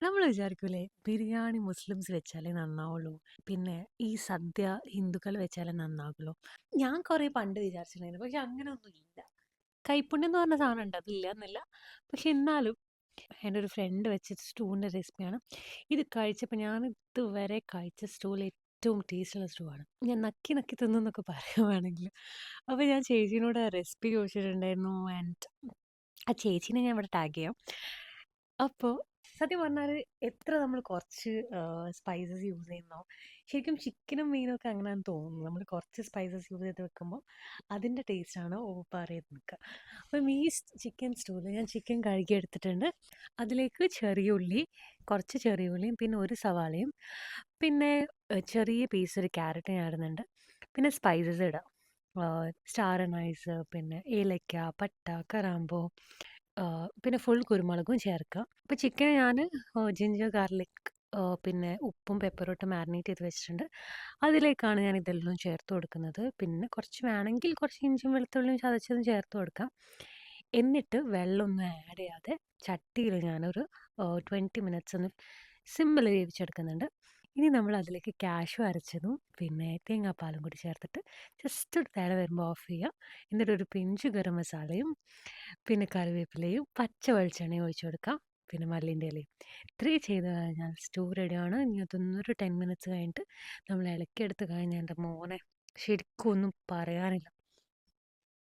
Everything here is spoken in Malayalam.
നമ്മൾ വിചാരിക്കൂലേ ബിരിയാണി മുസ്ലിംസ് വെച്ചാലേ നന്നാവുള്ളൂ. പിന്നെ ഈ സദ്യ ഹിന്ദുക്കൾ വെച്ചാലേ നന്നാവുള്ളൂ. ഞാൻ കുറേ പണ്ട് വിചാരിച്ചിട്ടുണ്ടായിരുന്നു. പക്ഷെ അങ്ങനെയൊന്നും ഇല്ല. കൈപ്പുണ്യം എന്ന് പറഞ്ഞ സാധനം ഉണ്ട്. അതില്ല എന്നല്ല. പക്ഷെ എന്നാലും എൻ്റെ ഒരു ഫ്രണ്ട് വെച്ച സ്റ്റൂവിൻ്റെ റെസിപ്പിയാണ്. ഇത് കഴിച്ചപ്പോൾ ഞാൻ ഇതുവരെ കഴിച്ച സ്റ്റൂവിൽ ഏറ്റവും ടേസ്റ്റുള്ള സ്റ്റൂ ആണ്. ഞാൻ നക്കി നക്കി തിന്നെന്നൊക്കെ പറയുവാണെങ്കിൽ. അപ്പോൾ ഞാൻ ചേച്ചീനോട് ആ റെസിപ്പി ചോദിച്ചിട്ടുണ്ടായിരുന്നു. ആൻഡ് ആ ചേച്ചീനെ ഞാൻ ഇവിടെ ടാഗ് ചെയ്യാം. അപ്പോൾ സത്യം പറഞ്ഞാൽ എത്ര നമ്മൾ കുറച്ച് സ്പൈസസ് യൂസ് ചെയ്യുന്നോ, ശരിക്കും ചിക്കനും മീനും ഒക്കെ അങ്ങനെയാണെന്ന് തോന്നുന്നു. നമ്മൾ കുറച്ച് സ്പൈസസ് യൂസ് ചെയ്ത് വെക്കുമ്പോൾ അതിൻ്റെ ടേസ്റ്റാണ് ഓവർ ചെയ്ത് നിൽക്കുക. അപ്പം ഈ ചിക്കൻ സ്റ്റൂവിൽ ഞാൻ ചിക്കൻ കഴുകി എടുത്തിട്ടുണ്ട്. അതിലേക്ക് ചെറിയ ഉള്ളി, കുറച്ച് ചെറിയ ഉള്ളിയും പിന്നെ ഒരു സവാളയും പിന്നെ ചെറിയ പീസ് ഒരു ക്യാരറ്റ് ഞാൻ ഇടുന്നുണ്ട്. പിന്നെ സ്പൈസസ് ഇടാം. സ്റ്റാർ അനൈസ്, പിന്നെ ഏലക്ക, പട്ട, കറാമ്പൂ, പിന്നെ ഫുൾ കുരുമുളകും ചേർക്കുക. അപ്പോൾ ചിക്കൻ ഞാൻ ജിഞ്ചർ ഗാർലിക് പിന്നെ ഉപ്പും പെപ്പറും ഇട്ട് മാരിനേറ്റ് ചെയ്ത് വെച്ചിട്ടുണ്ട്. അതിലേക്കാണ് ഞാൻ ഇതെല്ലാം ചേർത്ത് കൊടുക്കുന്നത്. പിന്നെ കുറച്ച് വേണമെങ്കിൽ കുറച്ച് ഇഞ്ചിയും വെളുത്തുള്ളിയും ചതച്ചതും ചേർത്ത് കൊടുക്കാം. എന്നിട്ട് വെള്ളമൊന്നും ആഡ് ചെയ്യാതെ ചട്ടിയിൽ ഞാനൊരു 20 മിനിറ്റ്സ് ഒന്ന് സിമ്മിൽ വേവിച്ചെടുക്കുന്നുണ്ട്. ഇനി നമ്മൾ അതിലേക്ക് കാഷ്യൂ അരച്ചതും പിന്നെ തേങ്ങാപ്പാലും കൂടി ചേർത്തിട്ട് ജസ്റ്റ് ഒരു തിള വരുമ്പോൾ ഓഫ് ചെയ്യുക. എന്നിട്ട് ഒരു പിഞ്ച് ഗരം മസാലയും പിന്നെ കറിവേപ്പിലയും പച്ച വെളിച്ചെണ്ണയും ഒഴിച്ച് കൊടുക്കാം. പിന്നെ മല്ലിൻ്റെ ഇലയും. ഇത്രയും ചെയ്ത് കഴിഞ്ഞാൽ സ്റ്റൂ റെഡിയാണ്. ഇനി അതൊന്നൊരു 10 മിനിറ്റ്സ് കഴിഞ്ഞിട്ട് നമ്മൾ ഇളക്കിയെടുത്ത് കഴിഞ്ഞാൽ എൻ്റെ മോനെ ശരിക്കും ഒന്നും പറയാനില്ല.